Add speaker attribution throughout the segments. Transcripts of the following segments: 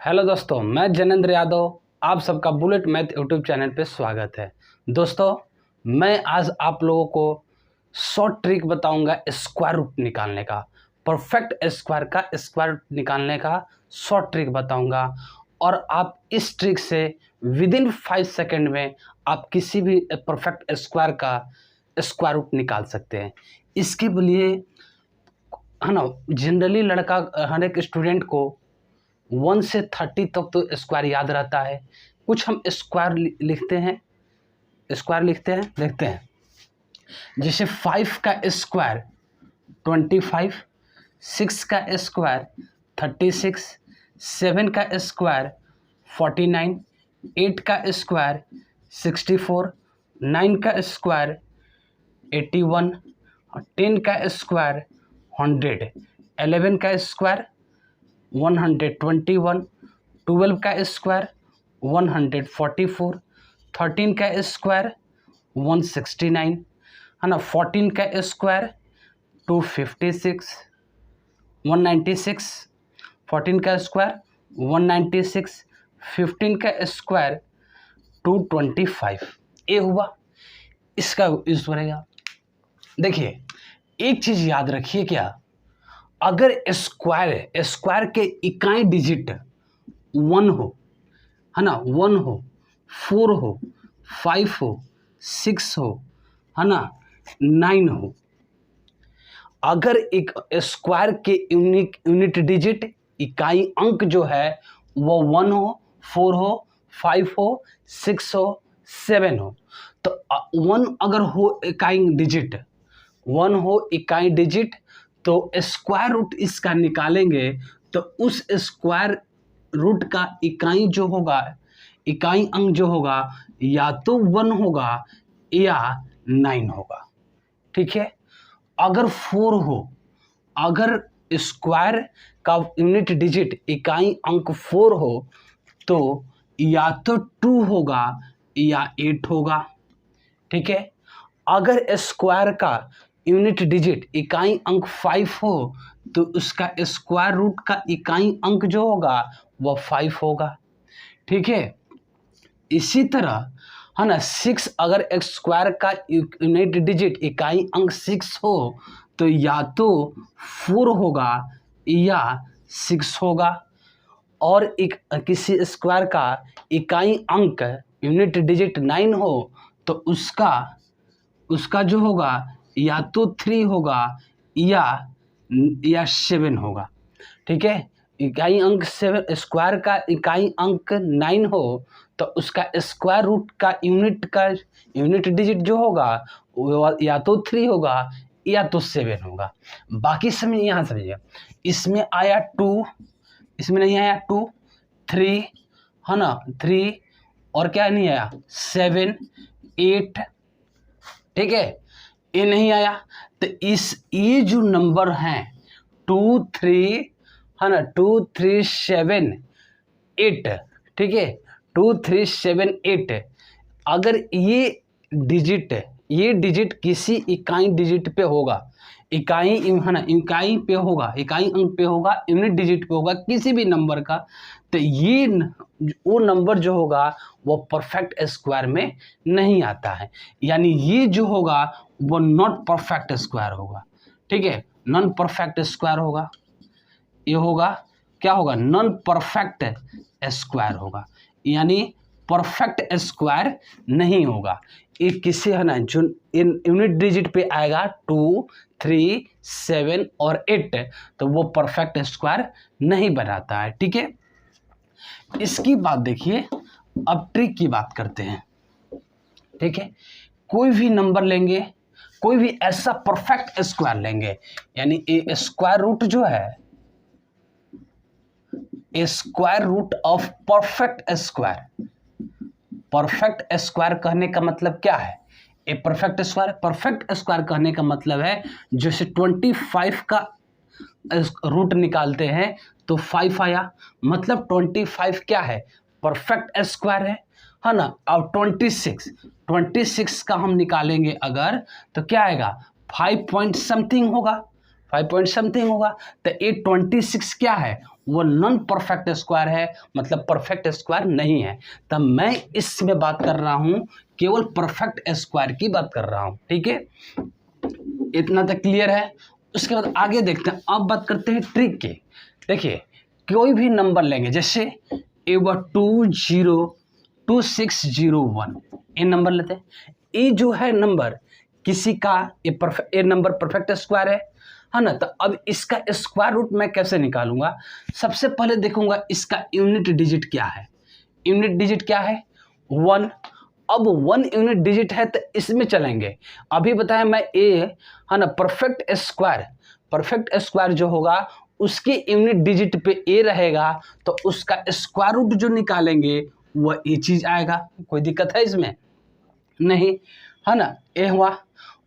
Speaker 1: Hello दोस्तों, मैं जनेंद्र यादव, आप सबका बुलेट मैथ यूट्यूब चैनल पे स्वागत है। दोस्तों, मैं आज आप लोगों को शॉर्ट ट्रिक बताऊंगा स्क्वायर रूट निकालने का। परफेक्ट स्क्वायर का स्क्वायर रूट निकालने का शॉर्ट ट्रिक बताऊंगा और आप इस ट्रिक से विदिन 5 सेकेंड में आप किसी भी परफेक्ट स्क्वायर का स्क्वायर रूट निकाल सकते हैं। इसके लिए है ना, जनरली लड़का हर एक स्टूडेंट को 1 से 30 तक तो स्क्वायर याद रहता है। कुछ हम स्क्वायर लिखते हैं, देखते हैं। जैसे 5 का स्क्वायर 25, 6 का स्क्वायर 36, 7 का स्क्वायर 49, 8 का स्क्वायर 64, 9 का स्क्वायर 81, 10 का स्क्वायर 100, 11 का स्क्वायर 121, 12 का स्क्वायर 144, 13 का स्क्वायर 169 है ना, 14 का स्क्वायर 256, 196, 14 का स्क्वायर 196, 15 का स्क्वायर 225। ये हुआ, इसका यूज करेगा। देखिए, एक चीज याद रखिए, क्या अगर स्क्वायर के इकाई डिजिट 1 हो, है ना, 1 हो, 4 हो, 5 हो, 6 हो, है ना, 9 हो। अगर एक स्क्वायर के यूनिट डिजिट इकाई अंक जो है वो 1 हो, 4 हो, 5 हो, 6 हो, 7 हो, तो 1 अगर हो इकाई डिजिट, 1 हो इकाई डिजिट, तो स्क्वायर रूट इसका निकालेंगे तो उस स्क्वायर रूट का इकाई जो होगा, इकाई अंक जो होगा, या तो 1 होगा या 9 होगा। ठीक है। अगर 4 हो, अगर स्क्वायर का यूनिट डिजिट इकाई अंक 4 हो, तो या तो 2 होगा या 8 होगा। ठीक है। अगर स्क्वायर का यूनिट डिजिट इकाई अंक 5 हो, तो उसका स्क्वायर रूट का इकाई अंक जो होगा वह 5 होगा। ठीक है। इसी तरह है ना, 6 अगर स्क्वायर का यूनिट डिजिट इकाई अंक 6 हो, तो या तो 4 होगा या 6 होगा। और एक किसी स्क्वायर का इकाई अंक यूनिट डिजिट 9 हो, तो उसका जो होगा या तो 3 होगा या 7 होगा। ठीक है। इकाई अंक 7, स्क्वायर का इकाई अंक 9 हो, तो उसका स्क्वायर रूट का यूनिट डिजिट जो होगा वो या तो 3 होगा या तो 7 होगा। बाकी समय यहाँ समझिए, इसमें आया 2, इसमें नहीं आया 2, 3 है ना, 3 और क्या नहीं आया 7, 8। ठीक है। ये नहीं आया, तो ये जो नंबर हैं 2, 3 है ना, 2, 3, 7, 8। ठीक है। 2, 3, 7, 8 अगर ये डिजिट किसी इकाई डिजिट पे होगा, इकाई है ना, इकाई पे होगा, इकाई अंक पे होगा, यूनिट डिजिट पे होगा किसी भी नंबर का, तो ये वो नंबर जो होगा वो परफेक्ट स्क्वायर में नहीं आता है। यानी ये जो होगा वो नॉट परफेक्ट स्क्वायर होगा। ठीक है। नॉन परफेक्ट स्क्वायर होगा। ये होगा, क्या होगा, नॉन परफेक्ट स्क्वायर होगा, यानी परफेक्ट स्क्वायर नहीं होगा। ये किसी है ना, जो यूनिट डिजिट पे आएगा 2, 3, 7 और 8, तो वो परफेक्ट स्क्वायर नहीं बनाता है। ठीक है। इसकी बात देखिए, अब ट्रिक की बात करते हैं। ठीक है। कोई भी नंबर लेंगे, कोई भी ऐसा परफेक्ट स्क्वायर लेंगे, यानी ए स्क्वायर रूट जो है, a square root of perfect square. Perfect square कहने का मतलब क्या है? ए परफेक्ट स्क्वायर कहने का मतलब है, जैसे 25 का रूट निकालते हैं तो 5 आया, मतलब 25 क्या है, परफेक्ट स्क्वायर है ना। अब 26 का हम निकालेंगे अगर, तो क्या आएगा, 5 पॉइंट समथिंग होगा, 5 पॉइंट समथिंग होगा। तो ये 26 क्या है, वो नॉन परफेक्ट स्क्वायर है, मतलब परफेक्ट स्क्वायर नहीं है। तब मैं इसमें बात कर रहा हूं, केवल परफेक्ट स्क्वायर की बात कर रहा हूं। ठीक है, इतना तक क्लियर है। उसके बाद आगे देखते हैं, अब बात करते हैं ट्रिक की। देखिए, कोई भी नंबर लेंगे, जैसे ये 202601, ये नंबर लेते हैं। ये जो है नंबर किसी का, ये नंबर परफेक्ट स्क्वायर है ना। तो अब इसका स्क्वायर रूट मैं कैसे निकालूंगा? सबसे पहले देखूंगा इसका यूनिट डिजिट क्या है। यूनिट डिजिट क्या है? 1। अब 1 यूनिट डिजिट है तो इसमें चलेंगे। अभी बताया मैं ए है ना, परफेक्ट स्क्वायर जो होगा उसके यूनिट डिजिट पे ए रहेगा, तो उसका स्क्वायर रूट जो निकालेंगे वह ये चीज आएगा। कोई दिक्कत है इसमें? नहीं, है ना। ए हुआ,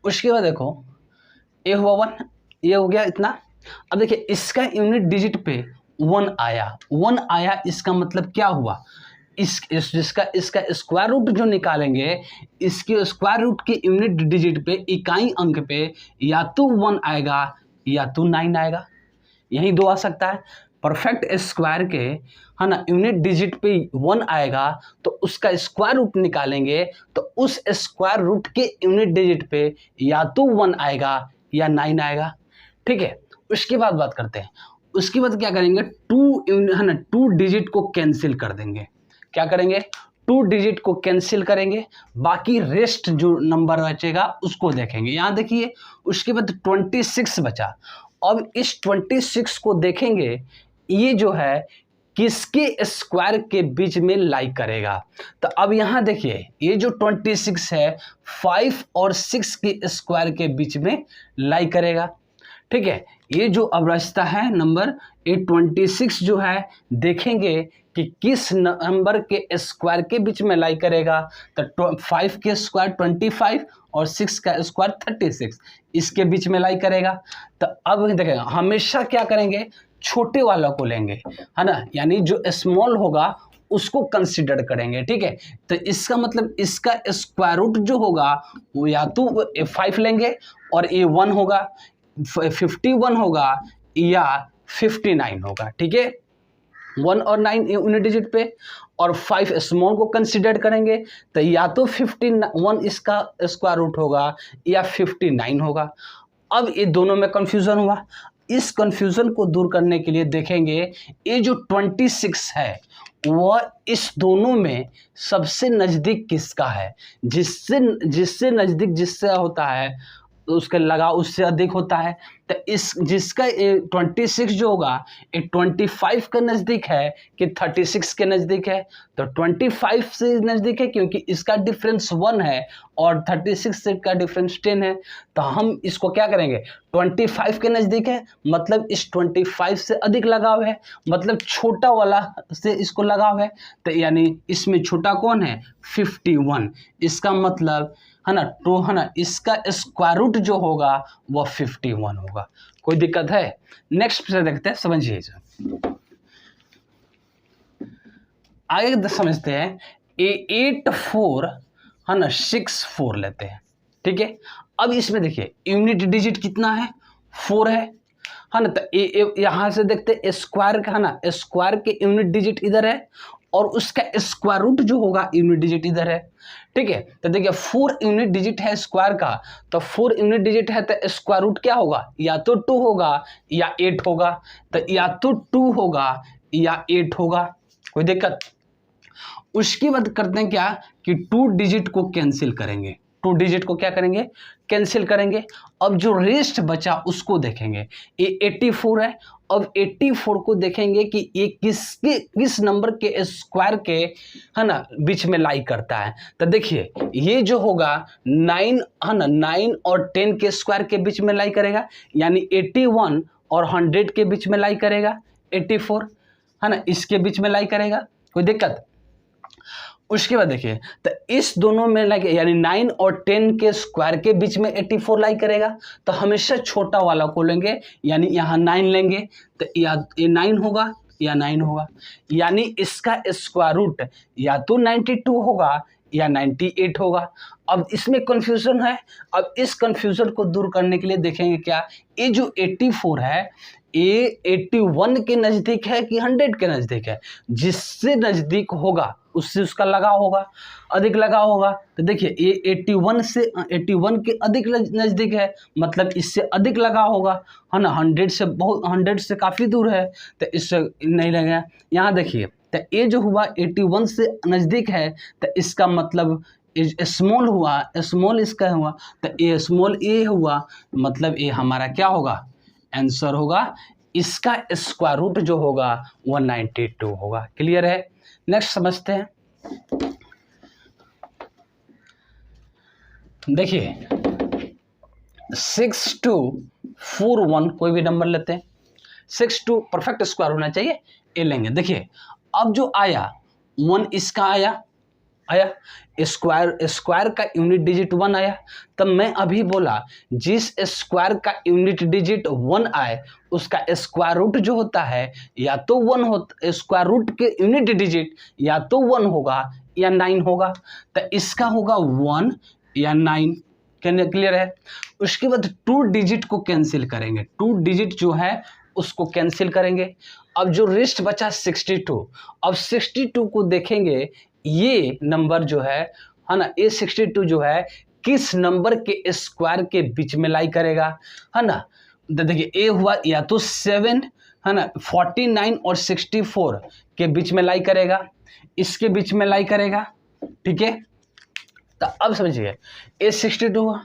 Speaker 1: उसके बाद देखो ए हुआ 1, ये हो गया इतना। अब देखिए इसका यूनिट डिजिट पे 1 आया, इसका मतलब क्या हुआ, इसका स्क्वायर रूट जो निकालेंगे, इसके स्क्वायर रूट के यूनिट डिजिट पे, इकाई अंक पे या तो 1 आएगा या तो 9 आएगा। यही दो आ सकता है। परफेक्ट स्क्वायर के, है ना, यूनिट डिजिट पे 1 आएगा तो उसका स्क्वायर रूट निकालेंगे, तो उस स्क्वायर रूट के यूनिट डिजिट पे या तो 1 आएगा या 9 आएगा। ठीक है, उसके बाद बात करते हैं। उसके बाद क्या करेंगे, 2 डिजिट को कैंसिल कर देंगे। क्या करेंगे? 2 डिजिट को कैंसिल करेंगे, बाकी रेस्ट जो नंबर बचेगा उसको देखेंगे। यहाँ देखिए, उसके बाद 26 बचा। अब इस 26 को देखेंगे, ये जो है किसके स्क्वायर के बीच में लाई करेगा। तो अब यहाँ देखिए, ये जो 26 है 5 और 6 के स्क्वायर के बीच में लाई करेगा। ठीक है, ये जो अब रास्ता है नंबर, ये 26 जो है देखेंगे कि किस नंबर के स्क्वायर के बीच में लाई करेगा। तो 5 के स्क्वायर 25 और 6 का स्क्वायर 36, इसके बीच में लाई करेगा। तो अब देखेंगे, हमेशा क्या करेंगे, छोटे वाला को लेंगे, है ना, यानी जो स्मॉल होगा उसको कंसिडर करेंगे। ठीक है, तो इसका मतलब इसका स्क्वायर रूट जो होगा वो या तो 5 लेंगे और ये 1 होगा, 51 होगा या 59 होगा। ठीक है, 1 और 9 यूनिट डिजिट पे और 5 स्मॉल को कंसिडर करेंगे, तो या तो 51 इसका स्क्वायर रूट होगा या 59 होगा। अब ये दोनों में कंफ्यूजन हुआ। इस कंफ्यूजन को दूर करने के लिए देखेंगे, ये जो 26 है वह इस दोनों में सबसे नज़दीक किसका है। जिससे नज़दीक जिससे होता है उसका लगाव उससे अधिक होता है। तो इस जिसका 26 जो होगा ये 25 के नज़दीक है कि 36 के नज़दीक है। तो 25 से नज़दीक है क्योंकि इसका डिफरेंस 1 है और 36 से का डिफरेंस 10 है। तो हम इसको क्या करेंगे, 25 के नज़दीक है मतलब इस 25 से अधिक लगाव है, मतलब छोटा वाला से इसको लगाव है। तो यानी इसमें छोटा कौन है, 51। इसका मतलब है ना, तो है ना, इसका स्क्वायर रूट जो होगा वह 51 होगा। कोई दिक्कत है? नेक्स्ट से देखते हैं, समझिए। आगे समझते हैं, 84 है ना 64 लेते हैं। ठीक है, अब इसमें देखिए यूनिट डिजिट कितना है, 4 है ना। तो यहाँ से देखते हैं स्क्वायर का, है ना, स्क्वायर के यूनिट डिजिट इधर है और उसका स्क्वायर रूट जो होगा यूनिट डिजिट इधर है। ठीक है, तो देखिए 4 यूनिट डिजिट है स्क्वायर का, तो 4 यूनिट डिजिट है तो स्क्वायर रूट क्या होगा, या तो 2 होगा या 8 होगा। तो या तो 2 होगा या 8 होगा। कोई दिक्कत? उसके बाद करते हैं क्या कि 2 डिजिट को कैंसिल करेंगे। 2 डिजिट को क्या करेंगे, कैंसिल करेंगे। अब जो रेस्ट बचा उसको देखेंगे, ये 84 है। अब 84 को देखेंगे कि ये किस नंबर के स्क्वायर के, है ना, बीच में लाई करता है। तो देखिए ये जो होगा 9 है ना, 9 और 10 के स्क्वायर के बीच में लाई करेगा, यानी 81 और 100 के बीच में लाई करेगा 84, है ना, इसके बीच में लाई करेगा। कोई दिक्कत? उसके बाद देखिए, तो इस दोनों में लाइक यानी 9 और 10 के स्क्वायर के बीच में 84 लाइक करेगा। तो हमेशा छोटा वाला को लेंगे, यानी यहाँ 9 लेंगे, तो या ये 9 होगा या 9 होगा, यानी इसका स्क्वायर रूट या तो 92 होगा या 98 होगा। अब इसमें कंफ्यूजन है। अब इस कंफ्यूजन को दूर करने के लिए देखेंगे क्या, ये जो 84 है ये 81 के नज़दीक है कि 100 के नज़दीक है। जिससे नज़दीक होगा उससे उसका लगाव होगा, अधिक लगाव होगा। तो देखिए ये 81 के अधिक नज़दीक है, मतलब इससे अधिक लगाव होगा, है ना। 100 से काफ़ी दूर है तो इससे नहीं लगेगा। यहाँ देखिए तो ये जो हुआ 81 से नज़दीक है तो इसका मतलब स्मॉल हुआ, स्मॉल इसका हुआ तो ये स्मॉल ए हुआ, मतलब ये हमारा क्या होगा, आंसर होगा। इसका स्क्वायर रूट जो होगा 192 होगा। क्लियर है। नेक्स्ट समझते हैं। देखिए 6241 कोई भी नंबर लेते हैं, 62 परफेक्ट स्क्वायर होना चाहिए, ये लेंगे। देखिए अब जो आया 1 इसका आया स्क्वायर का यूनिट डिजिट 1 आया। तब मैं अभी बोला जिस स्क्वायर का यूनिट डिजिट 1 आए उसका स्क्वायर रूट जो होता है या तो 1 होता, स्क्वायर रूट के यूनिट डिजिट या तो 1 होगा या 9 होगा। तो इसका होगा 1 या 9। क्लियर है। उसके बाद 2 डिजिट को कैंसिल करेंगे, 2 डिजिट जो है उसको कैंसिल करेंगे। अब जो रेस्ट बचा 62, अब 62 को देखेंगे ये नंबर जो है ना, ये 62 जो है किस नंबर के स्क्वायर के बीच में लाई करेगा, है ना। देखिए ए हुआ या तो 7, है ना, 49 और 64 के बीच में लाई करेगा, इसके बीच में लाई करेगा। ठीक है, तो अब समझिए ए 62 हुआ,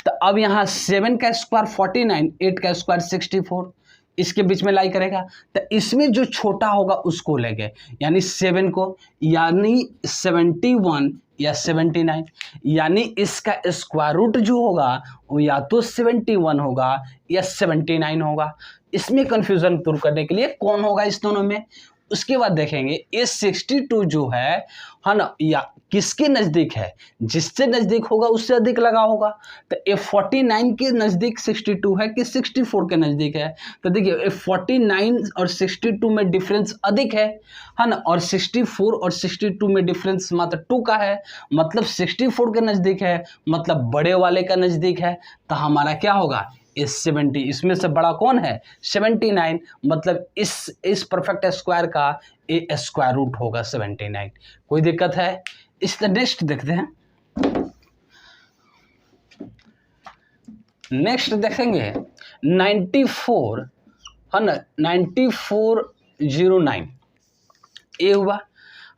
Speaker 1: तो अब यहाँ 7 का स्क्वायर 49, 8 का स्क्वायर 64, इसके बीच में लाई करेगा। तो इसमें जो छोटा होगा उसको लेंगे, यानी 7 को, यानी 71 या 79, यानी इसका स्क्वायर रूट जो होगा वो या तो 71 होगा या 79 होगा। इसमें कंफ्यूजन दूर करने के लिए कौन होगा इस दोनों में। उसके बाद देखेंगे ये 62 जो है ना, या किसके नज़दीक है, जिससे नज़दीक होगा उससे अधिक लगा होगा। तो ये 49 के नज़दीक 62 है कि 64 के नज़दीक है। तो देखिए 49 और 62 में डिफरेंस अधिक है ना, और 64 और 62 में डिफरेंस मात्र 2 का है, मतलब 64 के नज़दीक है, मतलब बड़े वाले का नज़दीक है। तो हमारा क्या होगा, इस 70, इसमें से बड़ा कौन है 79, मतलब इस परफेक्ट स्क्वायर का ए स्क्वायर रूट होगा 79। कोई दिक्कत है। इस नेक्स्ट देखते हैं। नेक्स्ट देखेंगे 94, है ना, 9409 ये हुआ,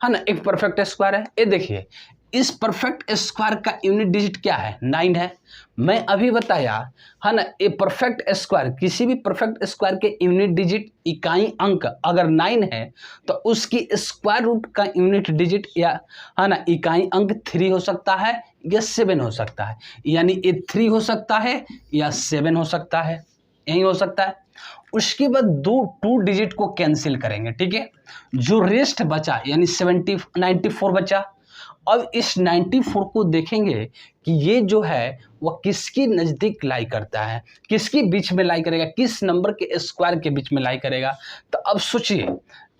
Speaker 1: है ना, एक परफेक्ट स्क्वायर है। ये देखिए इस परफेक्ट स्क्वायर का यूनिट डिजिट क्या है, 9 है। मैं अभी बताया, है ना, ये परफेक्ट स्क्वायर, किसी भी परफेक्ट स्क्वायर के यूनिट डिजिट इकाई अंक अगर 9 है तो उसकी स्क्वायर रूट का यूनिट डिजिट या, है ना, इकाई अंक 3 हो सकता है या 7 हो सकता है, यानी ये 3 हो सकता है या 7 हो सकता है, यही हो सकता है। उसके बाद 2 डिजिट को कैंसिल करेंगे। ठीक है, जो रेस्ट बचा यानी 94 बचा। अब इस 94 को देखेंगे कि ये जो है वह किसकी नज़दीक लाई करता है, किसके बीच में लाई करेगा, किस नंबर के स्क्वायर के बीच में लाई करेगा। तो अब सोचिए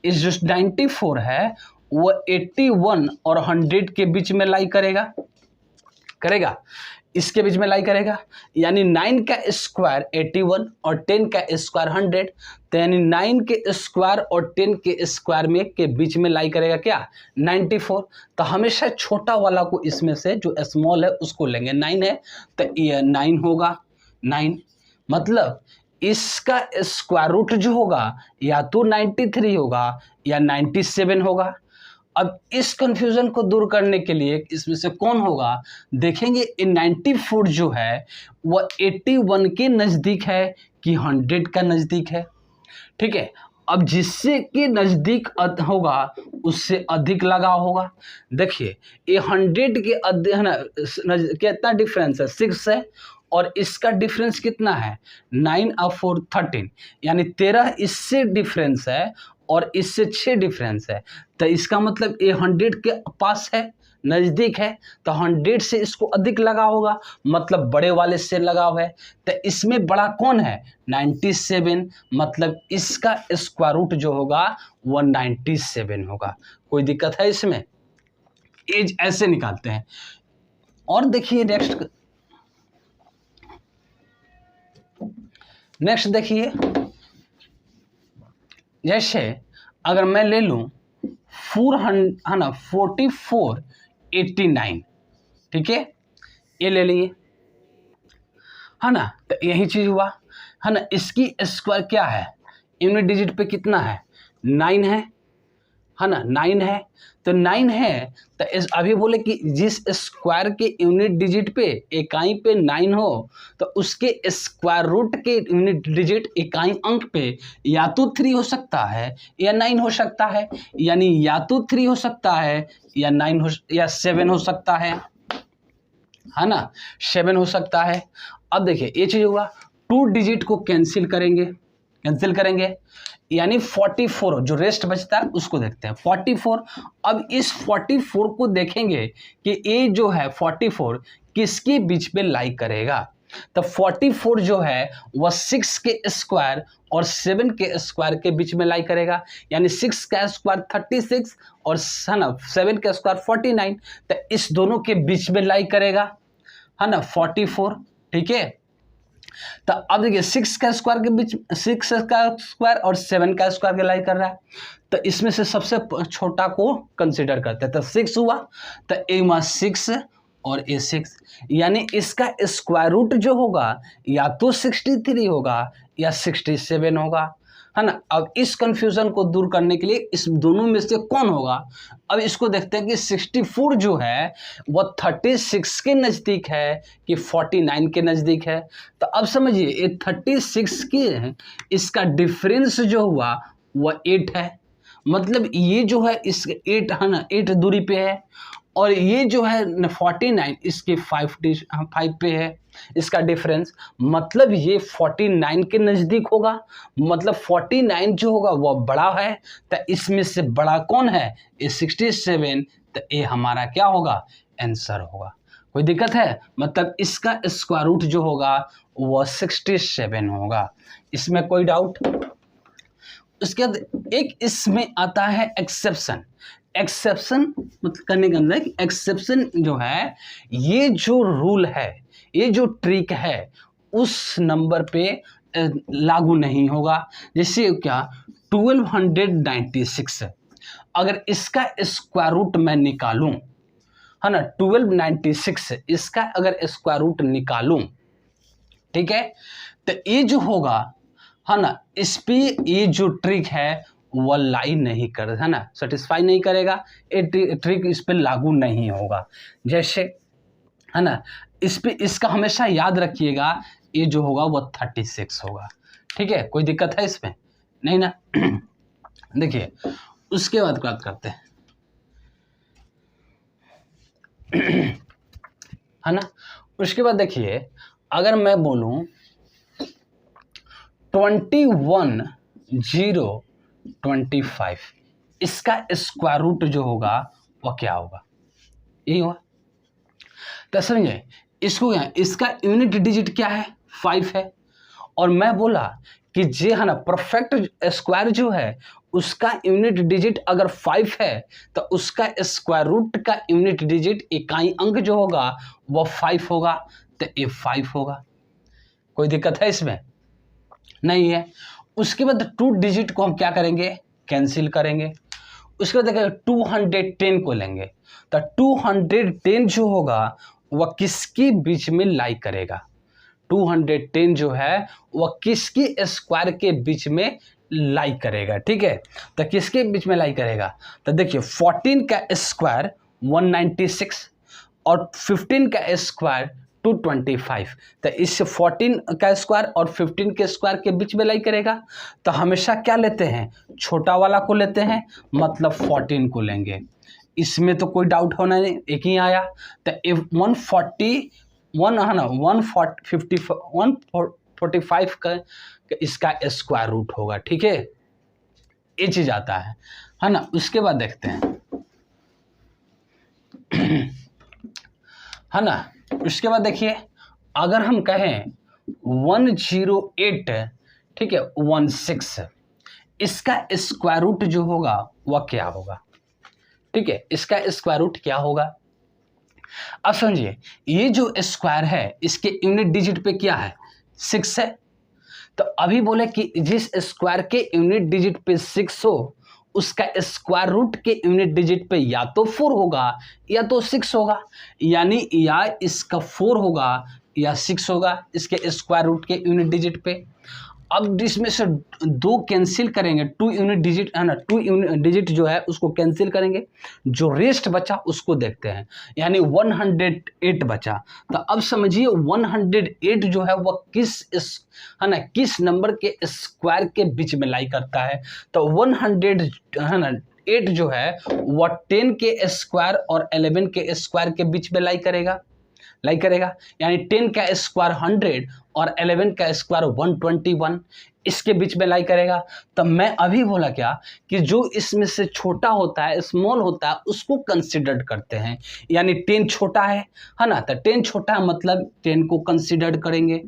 Speaker 1: इस जो 94 है वह 81 और 100 के बीच में लाई करेगा, इसके बीच में लाई करेगा, यानी 9 का स्क्वायर 81 और 10 का स्क्वायर 100, तो यानी 9 के स्क्वायर और 10 के स्क्वायर में के बीच में लाई करेगा क्या, 94। तो हमेशा छोटा वाला को इसमें से जो स्मॉल है उसको लेंगे। 9 है तो ये 9 होगा, 9 मतलब इसका स्क्वायर रूट जो होगा या तो 93 होगा या 97 होगा। अब इस कंफ्यूजन को दूर करने के लिए इसमें से कौन होगा, देखेंगे 94 जो है वह 81 के नज़दीक है कि 100 का नज़दीक है। ठीक है, अब जिससे के नज़दीक होगा उससे अधिक लगाव होगा। देखिए ये 100 के है ना, कितना डिफरेंस है, 6 है, और इसका डिफरेंस कितना है 9 और 4 13, यानी 13 इससे डिफरेंस है और इससे 6 डिफरेंस है। तो इसका मतलब ये 100 के पास है, नज़दीक है, तो 100 से इसको अधिक लगाव होगा, मतलब बड़े वाले से लगाव है। तो इसमें बड़ा कौन है 97, मतलब इसका स्क्वायर रूट जो होगा वो 97 होगा। कोई दिक्कत है इसमें, एज ऐसे निकालते हैं। और देखिए नेक्स्ट देखिए, जैसे अगर मैं ले लूं 4489, ठीक है, ये ले लिए, है ना, तो यही चीज हुआ, है ना। इसकी स्क्वायर क्या है, यूनिट डिजिट पे कितना है, 9 है ना, 9 है। तो 9 है तो अभी बोले कि जिस स्क्वायर के यूनिट डिजिट पे इकाई पे 9 हो तो उसके स्क्वायर रूट के यूनिट डिजिट इकाई अंक पे या तो 3 हो सकता है या 9 हो सकता है, यानी या तो 3 हो सकता है या 9 हो या 7 हो सकता है ना, 7 हो सकता है। अब देखिए ये चीज हुआ, 2 डिजिट को कैंसिल करेंगे, यानी 44 जो रेस्ट बचता है उसको देखते हैं 44। अब इस 44 को देखेंगे कि ये जो है 44 किसके बीच में लाई करेगा। तो 44 जो है वह 6 के स्क्वायर और 7 के स्क्वायर के बीच में लाई करेगा, यानी 6 का स्क्वायर 36 और 7 का स्क्वायर 49, तो इस दोनों के बीच में लाई करेगा, है ना, 44, ठीक है। तो अब देखिए 6 का स्क्वायर के बीच, 6 का स्क्वायर और 7 का स्क्वायर के लाई कर रहा है, तो इसमें से सबसे छोटा को कंसीडर करते हैं, तो 6 हुआ, तो ए हुआ 6 और ए 6, यानी इसका स्क्वायर रूट जो होगा या तो 63 होगा या 67 होगा, है ना। अब इस कंफ्यूजन को दूर करने के लिए इस दोनों में से कौन होगा, अब इसको देखते हैं कि 64 जो है वह 36 के नज़दीक है कि 49 के नज़दीक है। तो अब समझिए ये 36 के इसका डिफरेंस जो हुआ वह 8 है, मतलब ये जो है इस 8 है ना, 8 दूरी पे है, और ये जो है 49 इसके 5 पे है इसका डिफरेंस, मतलब ये 49 के नज़दीक होगा, मतलब 49 जो होगा वह बड़ा है, तो इसमें से बड़ा कौन है, ये 67, तो ये हमारा क्या होगा, आंसर होगा। कोई दिक्कत है, मतलब इसका स्क्वायर रूट जो होगा वह 67 होगा, इसमें कोई डाउट। उसके बाद एक इसमें आता है एक्सेप्शन मतलब करने के अंदर एक्सेप्शन जो है, ये जो रूल है, ये जो ट्रिक है उस नंबर पे लागू नहीं होगा। जैसे क्या 1296, अगर इसका स्क्वायर रूट मैं निकालूं, है ना, 1296 इसका अगर स्क्वायर रूट निकालूं, ठीक है, तो ये जो होगा, है ना, इस पे ये जो ट्रिक है वह लाई नहीं कर, है ना, सेटिस्फाई नहीं करेगा, ये ट्रिक इस पे लागू नहीं होगा। जैसे, है ना, इस पे इसका हमेशा याद रखिएगा, ये जो होगा वह 36 होगा, ठीक है, कोई दिक्कत है इसमें नहीं ना। देखिए उसके बाद बात करते हैं, है ना। उसके बाद देखिए अगर मैं बोलूं 21025, इसका स्क्वायर रूट जो होगा वह क्या होगा, यही होगा। तो समझे इसको, क्या इसका यूनिट डिजिट क्या है, 5 है, और मैं बोला कि जे है ना परफेक्ट स्क्वायर जो है उसका यूनिट डिजिट अगर 5 है तो उसका स्क्वायर रूट का यूनिट डिजिट इकाई अंक जो होगा वह 5 होगा, तो ये 5 होगा। कोई दिक्कत है इसमें नहीं है। उसके बाद 2 डिजिट को हम क्या करेंगे, कैंसिल करेंगे। उसके बाद देखिए 210 को लेंगे, तो 210 जो होगा वह किसके बीच में लाई करेगा, 210 जो है वह किसकी स्क्वायर के बीच में लाई करेगा, ठीक है। तो किसके बीच में लाई करेगा, तो देखिए 14 का स्क्वायर 196 और 15 का स्क्वायर 225, तो इस 14 का स्क्वायर और 15 के स्क्वायर के बीच में लाई करेगा। तो हमेशा क्या लेते हैं, छोटा वाला को लेते हैं, मतलब 14 को लेंगे, इसमें तो कोई डाउट होना नहीं, एक ही आया। तो 141 है ना, 145 का इसका स्क्वायर रूट होगा, ठीक है, ये चीज आता है ना। उसके बाद देखते हैं, है ना। उसके बाद देखिए अगर हम कहें 108, ठीक है, 16, इसका स्क्वायर रूट जो होगा वह क्या होगा, ठीक है, इसका स्क्वायर रूट क्या होगा। अब समझिए, ये जो स्क्वायर है इसके यूनिट डिजिट पे क्या है, 6 है। तो अभी बोले कि जिस स्क्वायर के यूनिट डिजिट पे 6 हो उसका स्क्वायर रूट के यूनिट डिजिट पे या तो 4 होगा या तो 6 होगा, यानी या इसका 4 होगा या 6 होगा इसके स्क्वायर रूट के यूनिट डिजिट पे। अब इसमें से दो कैंसिल करेंगे, 2 यूनिट डिजिट है ना, 2 यूनिट डिजिट जो है उसको कैंसिल करेंगे, जो रेस्ट बचा उसको देखते हैं, यानी 108 बचा। तो अब समझिए 108 जो है वह है ना किस नंबर के स्क्वायर के बीच में लाई करता है। तो 100 है ना 8 जो है वह 10 के स्क्वायर और 11 के स्क्वायर के बीच में लाई करेगा, यानी 10 का स्क्वायर 100 और 11 का स्क्वायर 121 इसके बीच में लाई करेगा। तो मैं अभी बोला क्या कि जो इसमें से छोटा होता है, स्मॉल होता है, उसको कंसिडर करते हैं, यानी 10 छोटा है ना, तो 10 छोटा है मतलब 10 को कंसिडर करेंगे,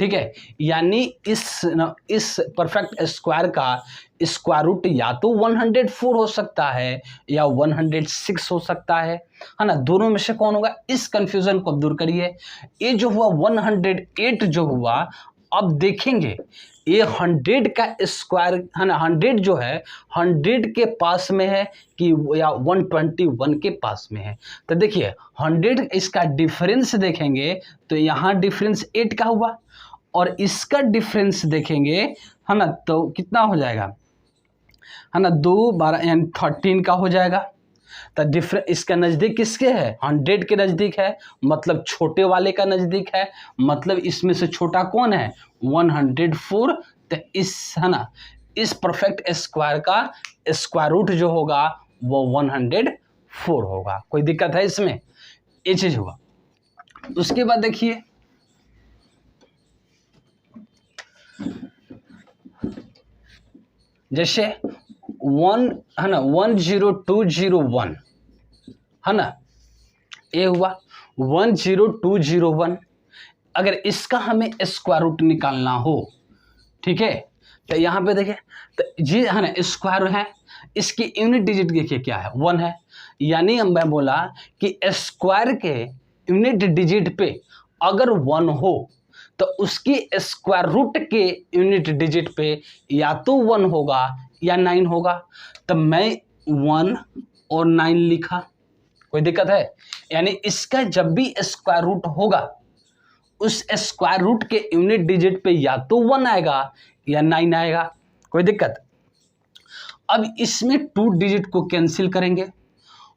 Speaker 1: ठीक है। यानी इस परफेक्ट स्क्वायर का स्क्वायर रूट या तो 104 हो सकता है या 106 हो सकता है ना, दोनों में से कौन होगा, इस कंफ्यूजन को दूर करिए। ये जो हुआ 108 जो हुआ, अब देखेंगे ये 100 का स्क्वायर है ना, 100 जो है 100 के पास में है कि या 121 के पास में है। तो देखिए 100 इसका डिफरेंस देखेंगे तो यहाँ डिफरेंस 8 का हुआ और इसका डिफरेंस देखेंगे है ना तो कितना हो जाएगा है ना, 2 12 यानी 13 का हो जाएगा। तो डिफरेंस इसका नज़दीक किसके है, 100 के नज़दीक है, मतलब छोटे वाले का नज़दीक है, मतलब इसमें से छोटा कौन है 104। तो इस है ना इस परफेक्ट स्क्वायर का स्क्वायर रूट जो होगा वो 104 होगा। कोई दिक्कत है इसमें, ये चीज़ हुआ। उसके बाद देखिए जैसे 1 है ना 10201 है ना, ये हुआ 10201। अगर इसका हमें स्क्वायर रूट निकालना हो, ठीक है, तो यहाँ पे देखिए तो ये है ना स्क्वायर है, इसकी यूनिट डिजिट देखिए क्या है 1 है, यानी मैं बोला कि स्क्वायर के यूनिट डिजिट पे अगर 1 हो तो उसकी स्क्वायर रूट के यूनिट डिजिट पे या तो 1 होगा या 9 होगा। तो मैं 1 और 9 लिखा, कोई दिक्कत है, यानी इसका जब भी स्क्वायर रूट होगा उस स्क्वायर रूट के यूनिट डिजिट पे या तो 1 आएगा या 9 आएगा, कोई दिक्कत। अब इसमें 2 डिजिट को कैंसिल करेंगे,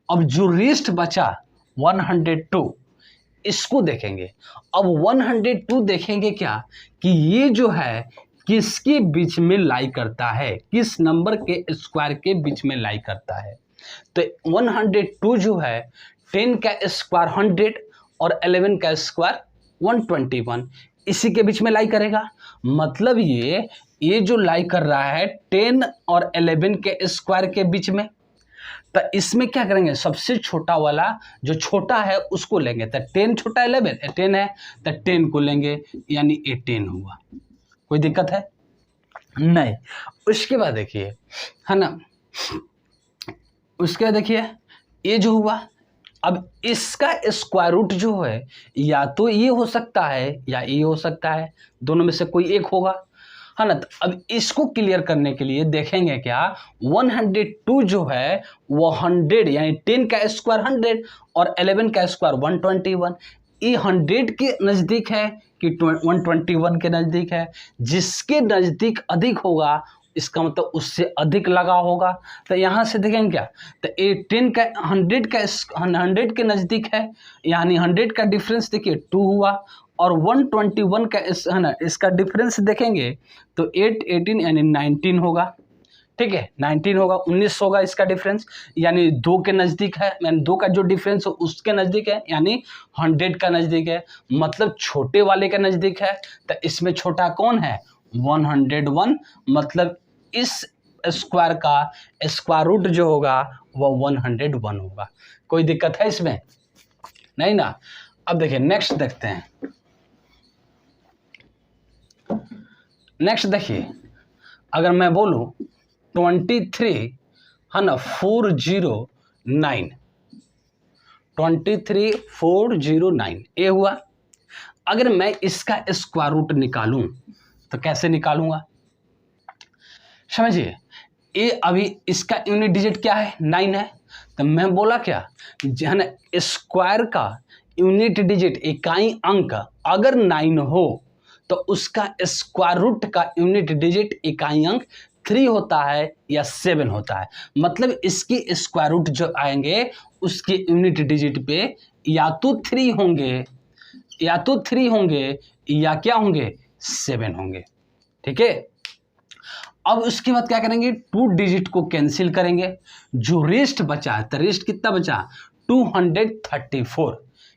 Speaker 1: अब जो रेस्ट बचा 102 इसको देखेंगे। अब 102 देखेंगे क्या कि ये जो है किसके बीच में लाई करता है, किस नंबर के स्क्वायर के बीच में लाई करता है। तो 102 जो है 10 का स्क्वायर 100 और 11 का स्क्वायर 121 इसी के बीच में लाई करेगा। मतलब ये जो लाई कर रहा है 10 और 11 के स्क्वायर के बीच में। तो इसमें क्या करेंगे, सबसे छोटा वाला जो छोटा है उसको लेंगे। तो 10 छोटा 11 10 है तो 10 को लेंगे, यानी 18 हुआ। कोई दिक्कत है नहीं। उसके बाद देखिए है ना, उसके बाद देखिए ये जो हुआ, अब इसका स्क्वायर रूट जो है या तो ये हो सकता है या ये हो सकता है, दोनों में से कोई एक होगा है ना। तो अब इसको क्लियर करने के लिए देखेंगे क्या 102 जो है वो 100 यानी 10 का स्क्वायर 100 और 11 का स्क्वायर 121, ये 100 के नज़दीक है कि 121 के नज़दीक है। जिसके नज़दीक अधिक होगा इसका मतलब उससे अधिक लगा होगा। तो यहाँ से देखेंगे क्या, तो ये 10 का 100 के नज़दीक है, यानी 100 का डिफरेंस देखिए 2 हुआ, और 121 का है ना इसका डिफरेंस देखेंगे तो 8 18 यानी 19 होगा, ठीक है 19 होगा, 19 होगा इसका डिफरेंस, यानी 2 के नज़दीक है, यानी 2 का जो डिफरेंस हो उसके नज़दीक है, यानी 100 का नज़दीक है, मतलब छोटे वाले का नज़दीक है। तो इसमें छोटा कौन है 101, मतलब इस स्क्वायर का स्क्वायर रूट जो होगा वह 101 होगा। कोई दिक्कत है इसमें नहीं ना। अब देखिए नेक्स्ट देखते हैं। नेक्स्ट देखिए, अगर मैं बोलूं 23 है ना 40 9, 23409 ये हुआ। अगर मैं इसका स्क्वायर रूट निकालूं तो कैसे निकालूंगा, समझिए। ये अभी इसका यूनिट डिजिट क्या है, 9 है। तो मैं बोला क्या, जन स्क्वायर का यूनिट डिजिट इकाई अंक अगर 9 हो तो उसका स्क्वायर रूट का यूनिट डिजिट इकाई अंक 3 होता है या 7 होता है। मतलब इसकी स्क्वायर रूट जो आएंगे उसके यूनिट डिजिट पे या तो 3 होंगे या तो 3 होंगे या क्या होंगे, 7 होंगे। ठीक है, अब उसके बाद क्या करेंगे, 2 डिजिट को कैंसिल करेंगे, जो रेस्ट बचा है, तो रेस्ट कितना बचा, 234।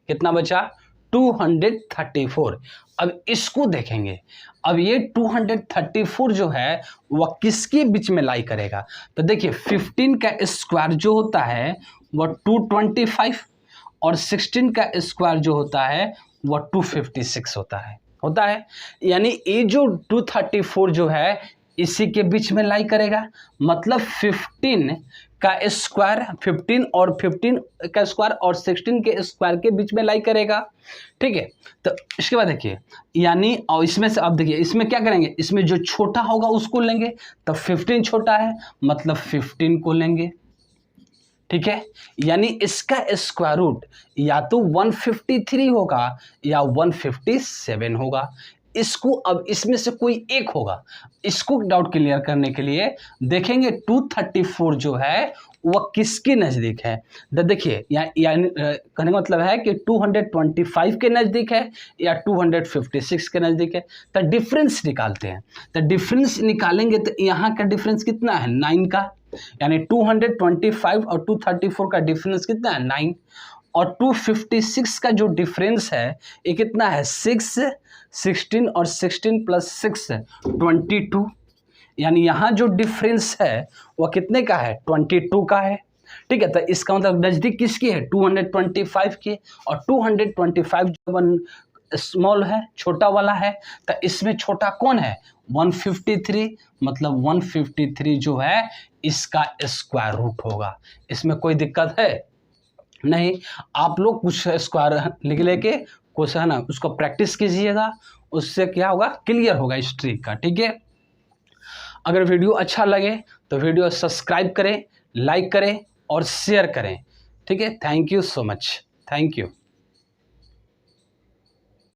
Speaker 1: कितना बचा, 234। अब इसको देखेंगे, अब ये 234 जो है वह किसके बीच में लाई करेगा, तो देखिए 15 का स्क्वायर जो होता है वह 225 और 16 का स्क्वायर जो होता है वह 256 होता है। यानी ये जो 234 जो है इसी के बीच में लाई करेगा। मतलब 15 का स्क्वायर 15 और 15 का स्क्वायर और 16 के स्क्वायर के बीच में लाई करेगा। ठीक है, तो इसके बाद देखिए, यानी और इसमें से अब देखिए इसमें क्या करेंगे, इसमें जो छोटा होगा उसको लेंगे। तो 15 छोटा है मतलब 15 को लेंगे। ठीक है, यानी इसका स्क्वायर रूट या तो 153 होगा या 157 होगा। इसको अब इसमें से कोई एक होगा। इसको डाउट क्लियर करने के लिए देखेंगे 234 जो है वह किसके नज़दीक है। तो देखिए यानी कहने का मतलब है कि 225 के नज़दीक है या 256 के नज़दीक है। तो डिफरेंस निकालते हैं। तो डिफरेंस निकालेंगे तो यहाँ का डिफरेंस कितना है, 9 का। यानी 225 और 234 का डिफरेंस कितना है, 9। और 256 का जो डिफरेंस है ये कितना है, 6, 16 और 16 प्लस 6 22। यानी यहाँ जो डिफरेंस है वह कितने का है, 22 का है। ठीक है, तो इसका मतलब नज़दीक किसकी है, 225 की। और 225 जो स्मॉल है, छोटा वाला है, तो इसमें छोटा कौन है, 153। मतलब 153 जो है इसका स्क्वायर रूट होगा। इसमें कोई दिक्कत है नहीं। आप लोग कुछ स्क्वायर लिख लेके कुछ है ना उसको प्रैक्टिस कीजिएगा, उससे क्या होगा, क्लियर होगा इस ट्रिक का। ठीक है, अगर वीडियो अच्छा लगे तो वीडियो सब्सक्राइब करें, लाइक करें और शेयर करें। ठीक है, thank you so much, thank you.